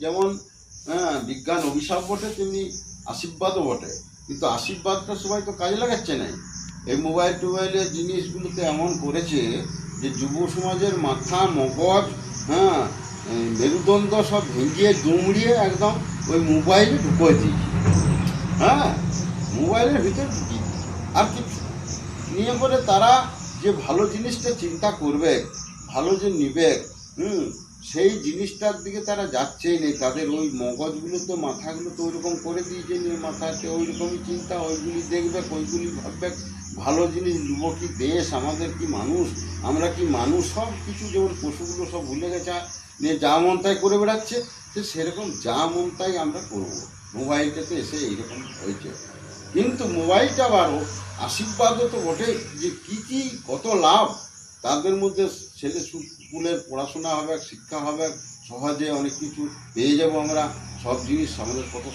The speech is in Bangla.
যেমন বিজ্ঞান অভিশাপ বটে তেমনি আশীর্বাদও বটে, কিন্তু আশীর্বাদটা সবাই তো কাজে লাগাচ্ছে না। এই টোবাইলের জিনিসগুলোতে এমন করেছে যে যুব সমাজের মাথা মগজ মেরুদণ্ড সব ভেঙিয়ে দুমড়িয়ে একদম ওই মোবাইলে ঢুকিয়ে দিয়েছে। মোবাইলের ভিতরে ঢুকি আর কিছু নিয়ে করে তারা যে ভালো জিনিসটা চিন্তা করবে, ভালো যে নিবে, সেই জিনিসটার দিকে তারা যাচ্ছেই নেই। তাদের ওই মগজগুলো তো মাথাগুলো তো ওইরকম করে দিয়েছে, নিয়ে মাথাতে ওই রকমই চিন্তা, ওইগুলি দেখবে, ওইগুলি ভাববে। ভালো জিনিস নেবো কি দেশ, আমাদের কি মানুষ, আমরা কি মানুষ, সব কিছু যেমন পশুগুলো সব ভুলে গেছে, নিয়ে যা মন তাই করে বেড়াচ্ছে। তো সেরকম যা মন তাই আমরা করবো। মোবাইলটাতে এসে এইরকম হয়েছে, কিন্তু মোবাইলটা আবারও আশীর্বাদও তো বটে। যে কী কী কত লাভ তাদের মধ্যে, ছেলে স্কুলের পড়াশোনা হবে, শিক্ষা হবে, সহজে অনেক কিছু পেয়ে যাব আমরা, সব জিনিস আমাদের কত